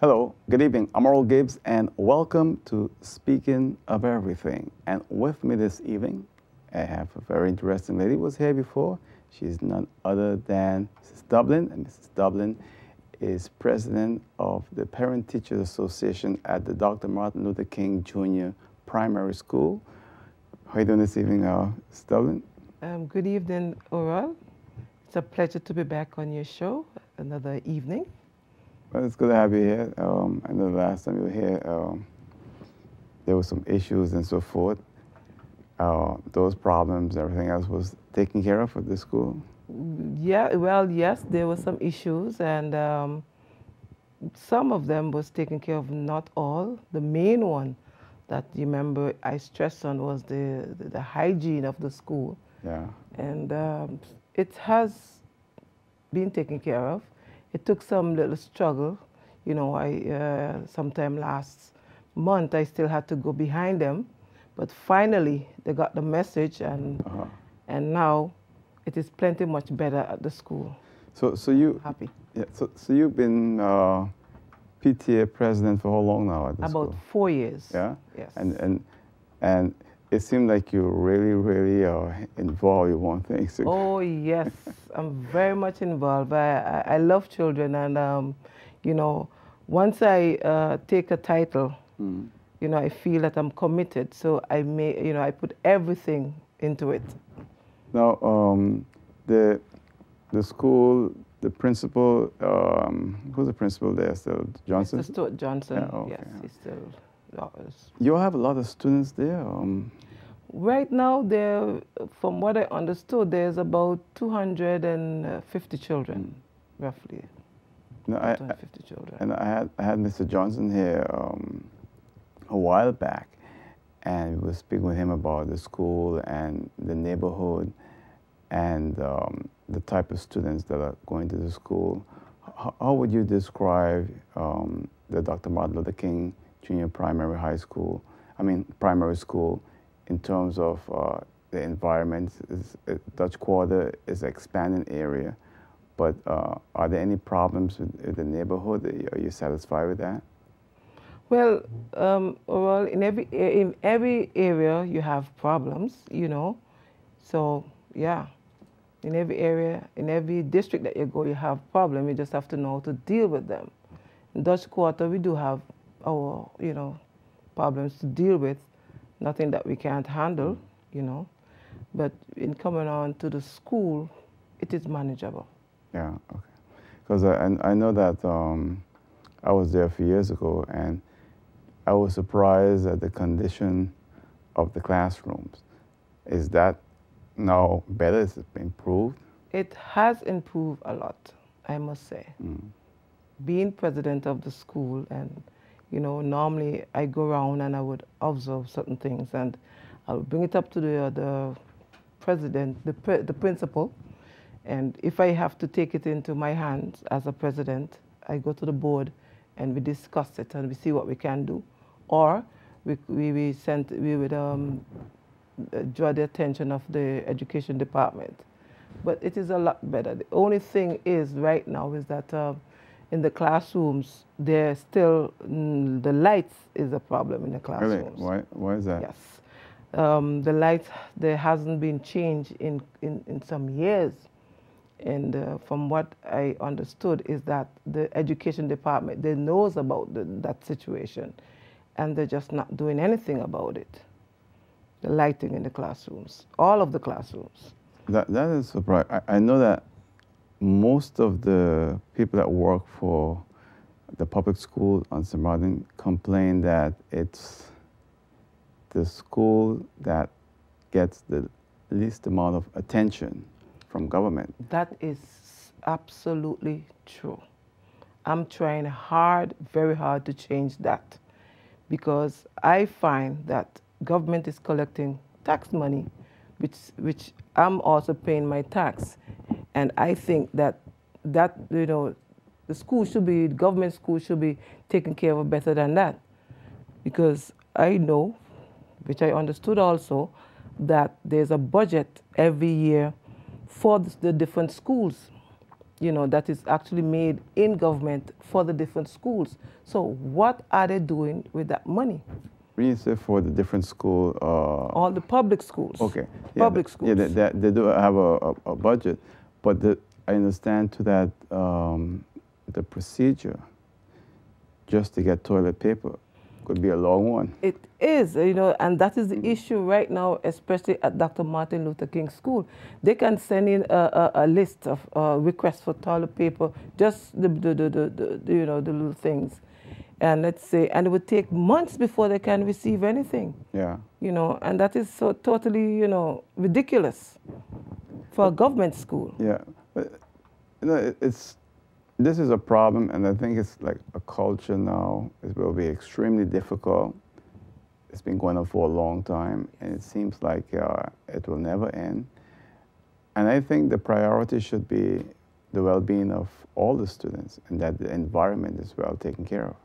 Hello, good evening. I'm Earl Gibbs, and welcome to Speaking of Everything. And with me this evening, I have a very interesting lady who was here before. She's none other than Mrs. Dublin, and Mrs. Dublin is president of the Parent Teachers Association at the Dr. Martin Luther King Jr. Primary School. How are you doing this evening, Mrs. Dublin? Good evening, Oral. It's a pleasure to be back on your show another evening. Well, it's good to have you here. I know the last time you were here, there were some issues and so forth. Those problems, everything else was taken care of at the school? Yeah, well, yes, there were some issues, and some of them was taken care of, not all. The main one that you remember I stressed on was the hygiene of the school. Yeah. And it has been taken care of. It took some little struggle. You know, sometime last month, I still had to go behind them. But finally, they got the message, and now it is plenty much better at the school. So you Happy. Yeah. So you've been PTA president for how long now at the school? About 4 years. Yeah. Yes. And it seemed like you really involved in one thing. So Oh yes, I'm very much involved. I love children, and you know, once I take a title, you know, I feel that I'm committed. So I put everything into it. Now, the school, the principal, who's the principal there still? Johnson? Mr. Stuart Johnson. Yeah, okay, Yes, yeah. he's still. You have a lot of students there. Right now, from what I understood, there's about 250 children, roughly. No, 250 children. And I had Mr. Johnson here a while back, and we were speaking with him about the school and the neighborhood and the type of students that are going to the school. How would you describe the Dr. Martin Luther King Junior Primary School in terms of the environment? Dutch Quarter is an expanding area, but are there any problems with the neighborhood? Are you satisfied with that? Well, in every area you have problems, you know. So yeah, in every area, in every district that you go, you have problems. You just have to know how to deal with them. In Dutch Quarter, we do have our, you know, problems to deal with. Nothing that we can't handle, you know. But in coming on to the school, it is manageable. Yeah, okay. Because I know that I was there a few years ago, and I was surprised at the condition of the classrooms. Is that now better? Is it improved? It has improved a lot, I must say. Being president of the school, and you know, normally I go around and I would observe certain things, and I would bring it up to the president, the principal, and if I have to take it into my hands as a president, I go to the board and we discuss it and we see what we can do, or we would draw the attention of the education department. But it is a lot better. The only thing is right now is that in the classrooms, there's still, the lights is a problem in the classrooms. Really? Why is that? Yes. The lights, there hasn't been change in some years. And from what I understood is that the education department, they knows about that situation, and they're just not doing anything about it. The lighting in the classrooms, all of the classrooms. That is surprising. I know that most of the people that work for the public school on St. Martin complain that it's the school that gets the least amount of attention from government. That is absolutely true. I'm trying hard, very hard to change that, because I find that government is collecting tax money, which I'm also paying my tax. And I think that you know, the government school should be taken care of better than that. Because I know, which I understood also, that there's a budget every year for the different schools. you know, that is actually made in government for the different schools. So what are they doing with that money? When you say for the different school, all the public schools. Okay. Public schools. Yeah, they do have a budget, but I understand to that the procedure just to get toilet paper could be a long one. It is, you know, and that is the issue right now, especially at Dr. Martin Luther King School. They can send in a list of requests for toilet paper, just the you know, the little things. And let's say, and it would take months before they can receive anything. Yeah. You know, and that is so totally, you know, ridiculous for a government school. Yeah, but you know, this is a problem, and I think it's like a culture now. It will be extremely difficult. It's been going on for a long time, and it seems like it will never end. And I think the priority should be the well-being of all the students, and that the environment is well taken care of.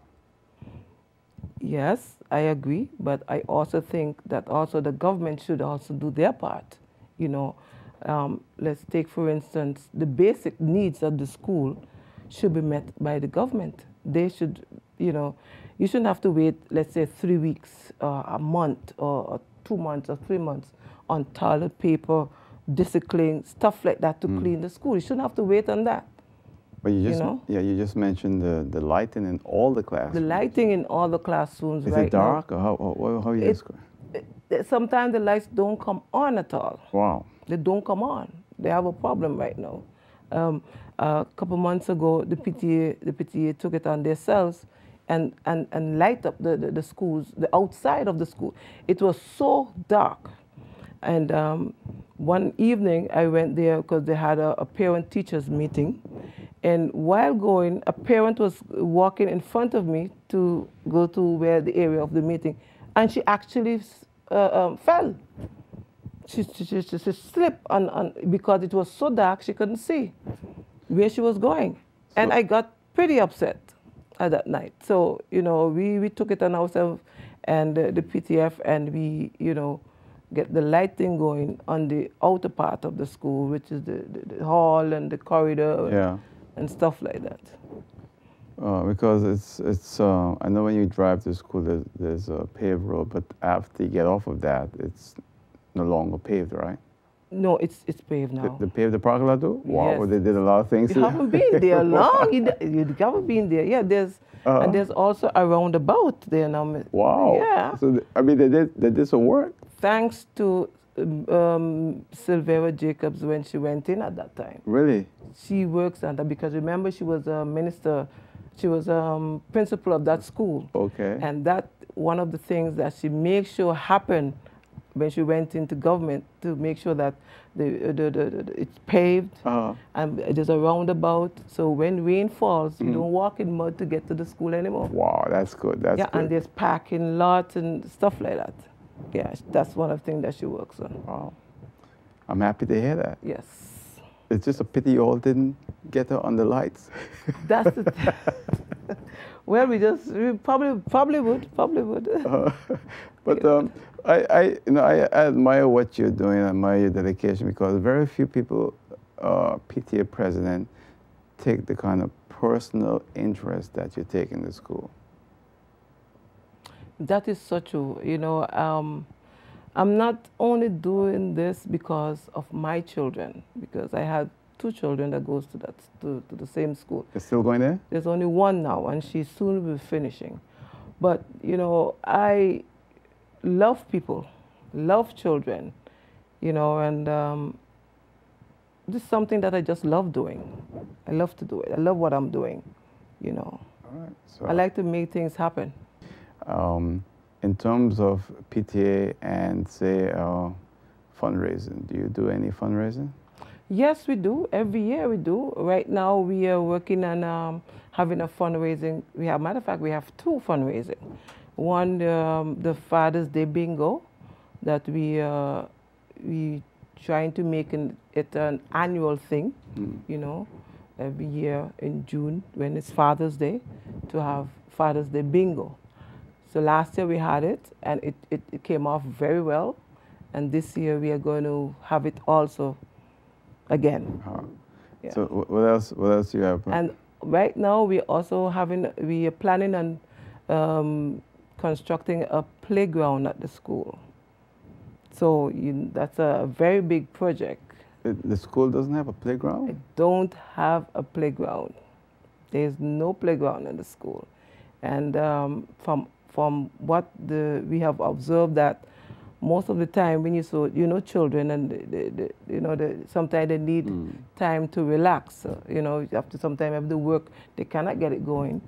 Yes, I agree, but I also think that also the government should also do their part. You know, let's take, for instance, the basic needs of the school should be met by the government. They should, you know, you shouldn't have to wait, let's say, 3 weeks, a month, or 2 months, or 3 months on toilet paper, discipline, stuff like that to clean the school. You shouldn't have to wait on that. But you just, you know? yeah, you just mentioned the lighting in all the classrooms. The lighting in all the classrooms is right it dark, now, or how you describe? Sometimes the lights don't come on at all. Wow. They don't come on. They have a problem right now. A couple months ago, the PTA took it on themselves and light up the schools, the outside of the school. It was so dark. And one evening, I went there because they had a parent-teachers meeting. And while going, a parent was walking in front of me to go to where the area of the meeting, and she actually fell. She slipped because it was so dark she couldn't see where she was going. So, and I got pretty upset at that night. So, you know, we took it on ourselves and the PTF, and we, you know, get the lighting going on the outer part of the school, which is the hall and the corridor. Yeah. And stuff like that. Because it's I know when you drive to school, there's a paved road, but after you get off of that, it's no longer paved, right? No, it's paved now. They paved the parking lot too? Wow, Yes. they did a lot of things. You haven't been there long. You haven't been there. Yeah, and there's also a roundabout there now. Wow. Yeah. So I mean, they did some work. Thanks to Silvera Jacobs when she went in at that time. Really? She works on that because remember she was a minister, she was principal of that school. Okay. And that one of the things that she made sure happened when she went into government, to make sure that it's paved and there's a roundabout. So when rain falls, you don't walk in mud to get to the school anymore. Wow, that's good. That's good. And there's parking lots and stuff like that. Yeah, that's one of the things that she works on. Wow. I'm happy to hear that. Yes. It's just a pity you all didn't get her on the lights. That's the well, we probably would. But I admire what you're doing. I admire your dedication, because very few people, PTA president, take the kind of personal interest that you take in the school. That is so true. You know, I'm not only doing this because of my children, because I had 2 children that goes to the same school. They're still going there? There's only one now, and she soon will be finishing. But, you know, I love people, love children, you know, and this is something that I just love doing. I love to do it. I love what I'm doing, you know. All right. So I like to make things happen. In terms of PTA and, say, fundraising, do you do any fundraising? Yes, we do. Every year we do. Right now we are working on having a fundraising. Matter of fact, we have 2 fundraising. One, the Father's Day Bingo, that we trying to make it an annual thing, you know, every year in June when it's Father's Day, to have Father's Day Bingo. So last year we had it, and it came off very well. And this year we are going to have it also again. Yeah. So what else? What else do you have? And right now we are planning on constructing a playground at the school. So that's a very big project. The school doesn't have a I playground? don't have a playground. There's no playground in the school. And from what we have observed that most of the time when children and sometimes they need time to relax. So, you have to sometimes have the work, they cannot get it going.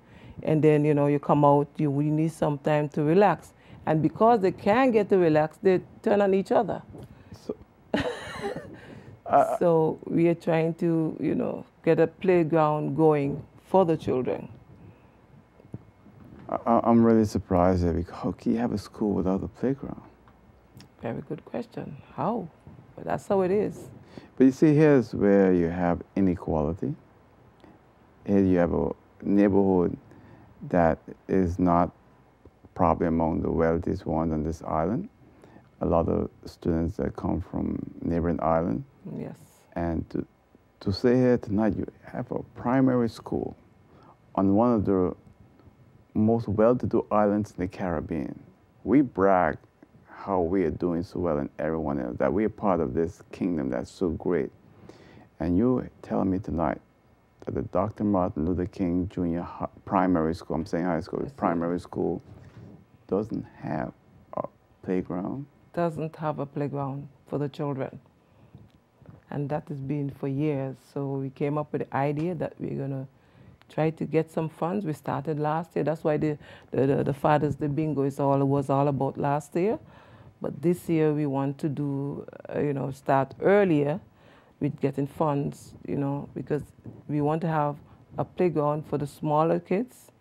And then, you come out, you need some time to relax. And because they can't get to relax, they turn on each other. So, so we are trying to, get a playground going for the children. I'm really surprised that how can you have a school without a playground? Very good question. How? But that's how it is. But you see, here's where you have inequality. Here you have a neighborhood that is not probably among the wealthiest ones on this island. A lot of students that come from neighboring islands. Yes. And to say here tonight, you have a primary school on one of the most well-to-do islands in the Caribbean. We brag how we are doing so well and everyone else, that we are part of this kingdom that's so great. And you tell me tonight that the Dr. Martin Luther King Jr. Primary School, I'm saying high school, primary school, doesn't have a playground? Doesn't have a playground for the children. And that has been for years. So we came up with the idea that we're going to try to get some funds. We started last year. That's why the Father's Day Bingo was all about last year. But this year we want to do, start earlier with getting funds, because we want to have a playground for the smaller kids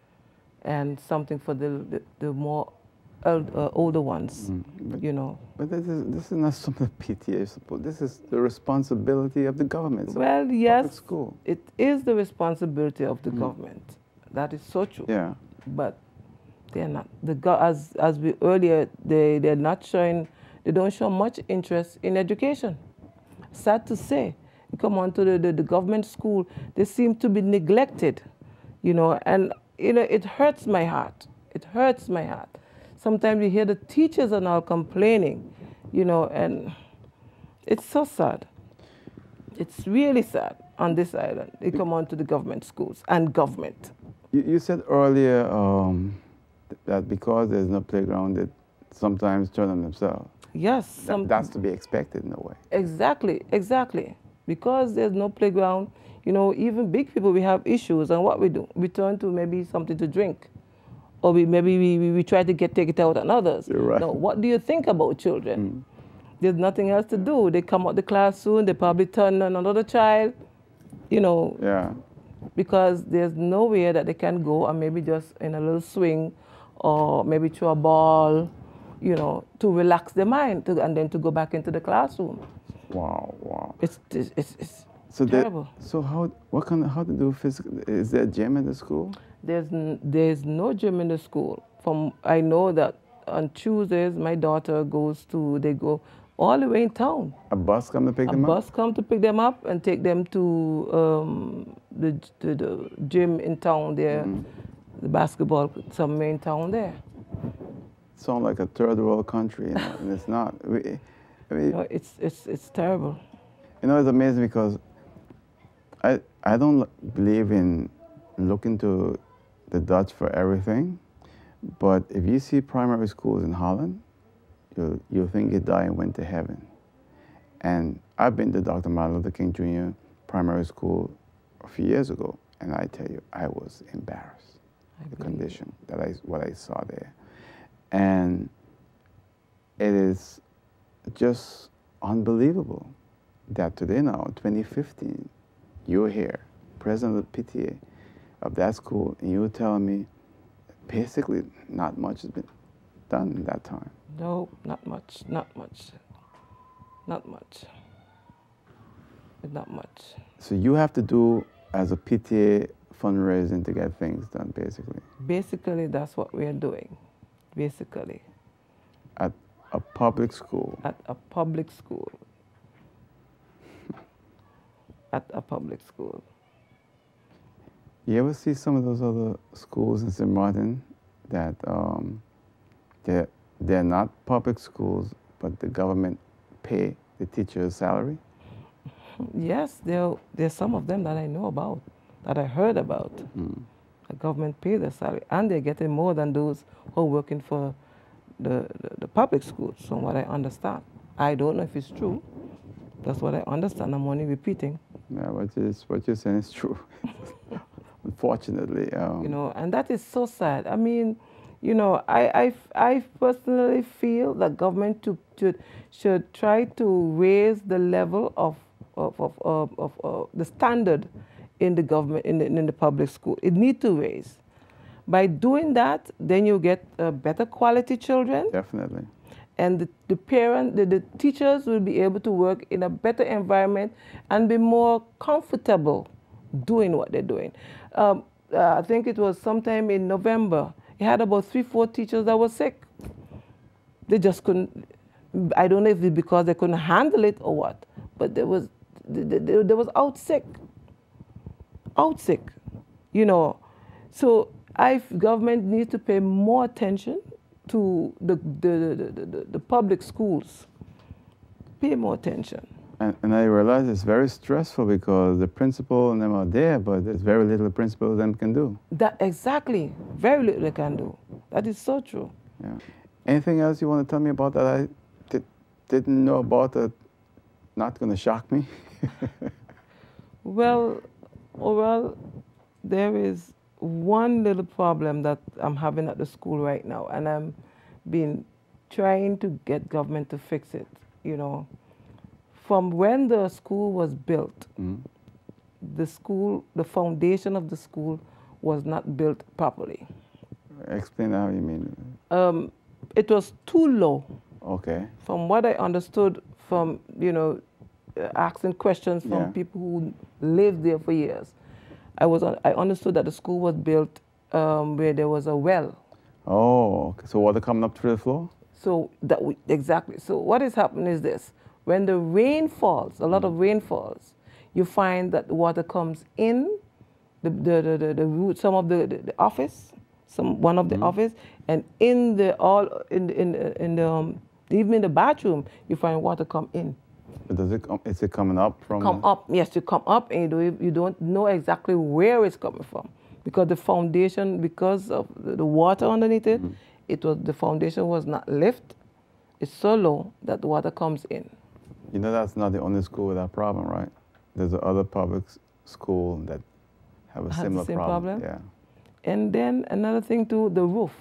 and something for the more older ones, But this is not something PTA is supposed. This is the responsibility of the government. Well, yes, school. it is the responsibility of the government. That is so true. Yeah. But they're not. As we earlier, they're not showing. They don't show much interest in education. Sad to say, you come on to the government school, they seem to be neglected, and it hurts my heart. It hurts my heart. Sometimes you hear the teachers are now complaining, and it's so sad. It's really sad on this island. They come on to the government schools and government. You said earlier that because there's no playground, that sometimes turn on themselves. Yes. That's to be expected in a way. Exactly, exactly. Because there's no playground, even big people, we have issues, and what we do? We turn to maybe something to drink. Or we try to take it out on others. You're right. Now, what do you think about children? There's nothing else to do. They come out the class soon, they probably turn on another child, Yeah. because there's nowhere that they can go and maybe just in a little swing or maybe throw a ball, to relax their mind and then to go back into the classroom. Wow. It's So terrible. How to do physical? Is there a gym in the school? There's no gym in the school. I know that on Tuesdays my daughter they go all the way in town. A bus come to pick them up? A bus come to pick them up and take them to the gym in town there, the basketball somewhere in town there. Sound like a third world country, and it's not. It's terrible. It's amazing because I don't believe in looking to the Dutch for everything, but if you see primary schools in Holland, you'll think you die and went to heaven. And I've been to Dr. Martin Luther King Jr. primary school a few years ago, and I tell you, I was embarrassed. The condition what I saw there. And it is just unbelievable that today now, 2015, you're here, president of the PTA of that school, and you're telling me basically not much has been done in that time. No, not much. So you have to do, as a PTA, fundraising to get things done, basically. Basically, that's what we are doing, basically. At a public school. At a public school. at a public school. You ever see some of those other schools in St. Martin that they're not public schools, but the government pay the teacher's salary? Yes, there's some of them that I know about, that I heard about. The government pay their salary, and they're getting more than those who are working for the public schools, from what I understand. I don't know if it's true. That's what I understand. I'm only repeating. Yeah, what you're saying is true. Unfortunately. You know, and that is so sad. I mean, you know, I personally feel that government should try to raise the level of the standard in the government, in the public school. It needs to raise. By doing that, then you get better quality children. Definitely. And the teachers will be able to work in a better environment and be more comfortable doing what they're doing. I think it was sometime in November. He had about 3-4 teachers that were sick. They just couldn't. I don't know if it's because they couldn't handle it or what, but they was out sick. You know. So government needs to pay more attention to the public schools. Pay more attention. And I realize it's very stressful because the principal and them are there, but there's very little the principal them can do. That exactly, very little they can do. That is so true. Yeah. Anything else you want to tell me about that I didn't know about that not going to shock me? Well, there is one little problem that I'm having at the school right now, and I'm been trying to get government to fix it, you know. From when the school was built, the foundation of the school was not built properly. Explain how you mean. It was too low. Okay. From what I understood from, you know, asking questions from people who lived there for years, I understood that the school was built where there was a well. Oh, okay. So water coming up through the floor? So exactly. So what is happening is this: when the rain falls, a lot of rain falls, you find that the water comes in the root, some of the office, one of the office, and in the even in the bathroom, you find water come in. But is it coming up from? Come up, yes, you come up, and you don't know exactly where it's coming from, because the foundation, because of the water underneath it, the foundation was not lifted. It's so low that the water comes in. You know, that's not the only school with that problem, right? There's other public school that have a similar problem. Yeah. And then another thing too, the roof.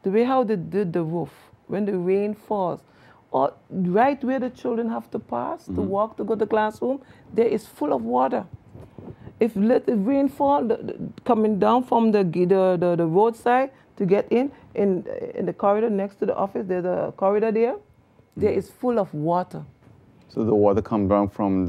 The way how they did the roof, when the rain falls, or right where the children have to pass to walk to go to the classroom, there is full of water. If let the rain fall, coming down from the roadside to get in the corridor next to the office, there's a corridor there. There is full of water. So the water comes down from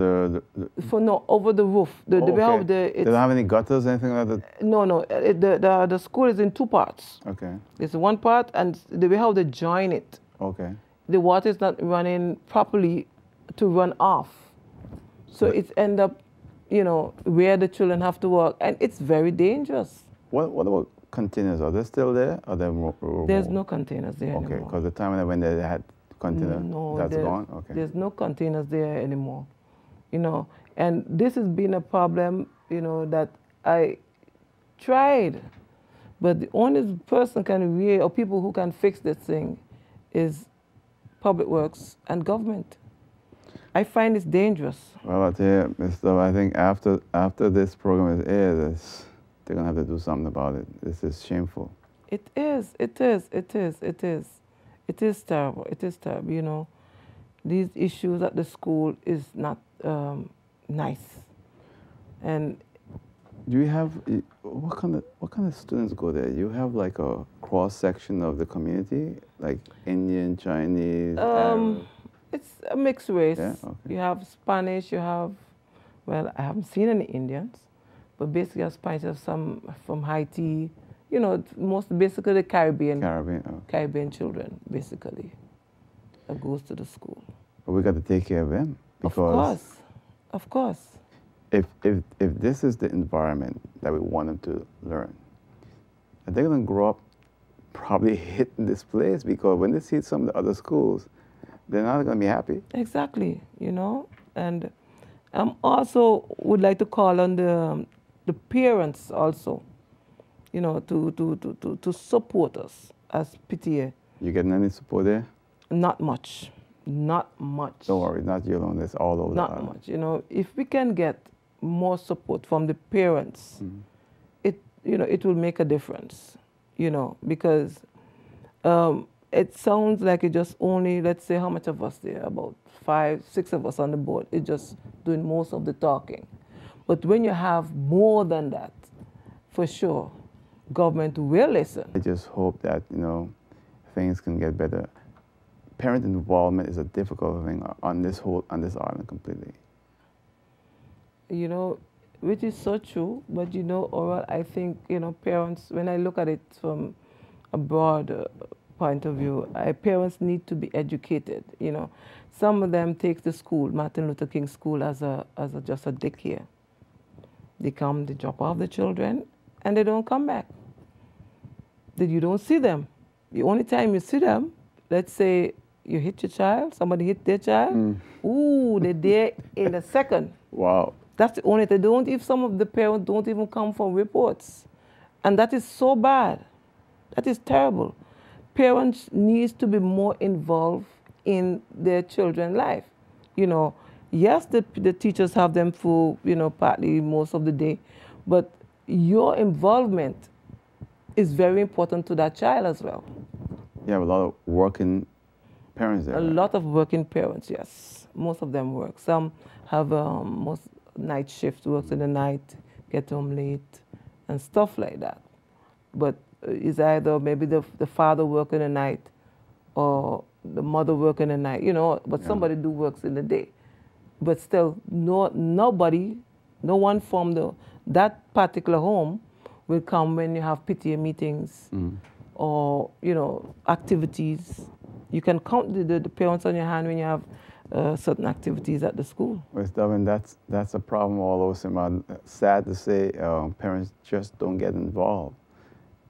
over the roof. They don't have any gutters, anything like that? No. The school is in 2 parts. Okay. There's one part, and the way how they join it. Okay. The water is not running properly to run off. So it's end up, you know, where the children have to walk, and it's very dangerous. What about containers? Are they still there? Or there's no containers there anymore. Okay, because the time when I went there, they had container. No, that's gone? Okay. There's no containers there anymore. You know, and this has been a problem, you know, that I tried, but the only person or people who can fix this thing is Public Works and government. I find it's dangerous. Well, I tell you, Mr. I think after this program is aired, they're going to have to do something about it. This is shameful. It is terrible. It is terrible, you know. These issues at the school is not nice. And do you have, what kind of students go there? You have like a cross section of the community, like Indian, Chinese, Arab? It's a mixed race. Yeah? Okay. You have Spanish, you have, well, I haven't seen any Indians, but basically you have Spanish, you have some from Haiti, you know, basically the Caribbean children, basically, that goes to the school. But we got to take care of them. Because Of course. if this is the environment that we want them to learn, they're going to grow up probably hitting this place, because when they see some of the other schools, they're not going to be happy. Exactly, you know. And also would like to call on the parents also, you know, to support us as PTA. You getting any support there? Not much. Not much. Don't worry, not you alone. It's all over. Not much. You know, if we can get more support from the parents, it will make a difference. You know, because it sounds like it just only, let's say, how much of us there? About 5, 6 of us on the board. It's just doing most of the talking. But when you have more than that, for sure, government will listen. I just hope that, you know, things can get better. Parent involvement is a difficult thing on this island completely. You know, which is so true, but you know, Oral, I think, you know, parents, when I look at it from a broad point of view, parents need to be educated, you know. Some of them take the school, Martin Luther King School, as just a daycare. They come, they drop off the children, and they don't come back. Then you don't see them. The only time you see them, let's say you hit your child, somebody hit their child, ooh, they're there in a second. Wow. That's the only thing. If some of the parents don't even come for reports. And that is so bad. That is terrible. Parents need to be more involved in their children's life. You know, yes, the teachers have them for, you know, partly most of the day, but your involvement is very important to that child as well. You have a lot of working parents there. A lot of working parents, yes. Most of them work. Some have most night shift, works in the night, get home late, and stuff like that. But it's either maybe the father work in the night or the mother work in the night, you know, but somebody do works in the day. But still, no one from that particular home will come when you have PTA meetings or, you know, activities. You can count the parents on your hand when you have certain activities at the school. West Dublin, that's a problem all over Simon. Sad to say, parents just don't get involved.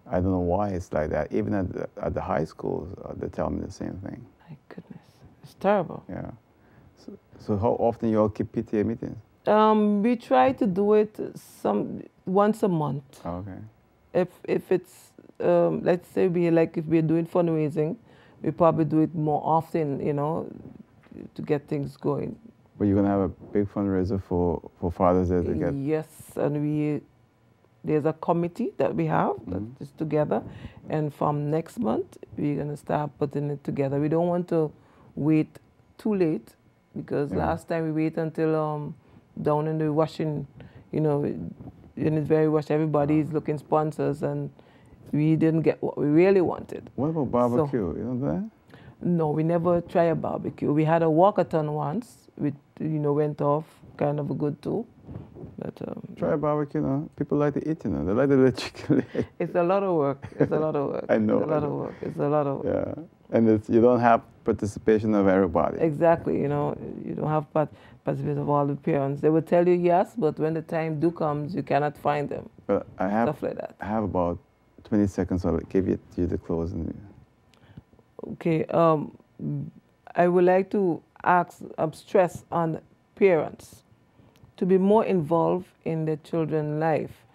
I don't know why it's like that. Even at the high schools, they tell me the same thing. My goodness, it's terrible. Yeah. So how often you all keep PTA meetings? We try to do it once a month. Oh, okay. If it's let's say if we're doing fundraising, we probably do it more often, you know, to get things going. But you're gonna have a big fundraiser for Father's Day to get. Yes, and there's a committee that we have that is together, and from next month we're gonna start putting it together. We don't want to wait too late, because last time we waited until down in the washing, you know, and it's very rushed. Everybody's looking sponsors, and we didn't get what we really wanted. What about barbecue? You know that? No, we never try a barbecue. We had a walkathon once, which, you know, went off kind of a good too. But try a barbecue, you know. People like to eat, you know. They like to eat chicken leg. It's a lot of work. It's a lot of work. I know. It's a lot of work. It's a lot of work. Yeah, and you don't have participation of everybody. Exactly, you know, you don't have participation of all the parents. They will tell you yes, but when the time comes, you cannot find them. But stuff like that. I have about 20 seconds, so I'll give it to you to close. Okay, I would like to stress on parents to be more involved in their children's life,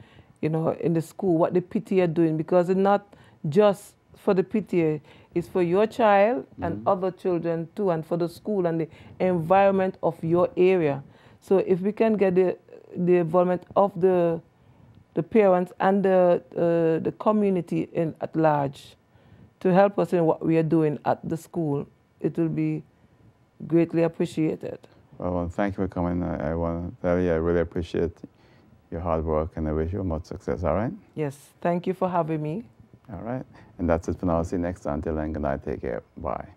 you know, in the school, what the PTA are doing, because it's not just for the PTA, it's for your child and other children too, and for the school and the environment of your area. So if we can get the involvement of the parents and the community at large to help us in what we are doing at the school, it will be greatly appreciated. Well, thank you for coming. I want to tell you I really appreciate your hard work, and I wish you much success, all right? Yes, thank you for having me. All right. And that's it for now. See you next time. Until then, good night. Take care. Bye.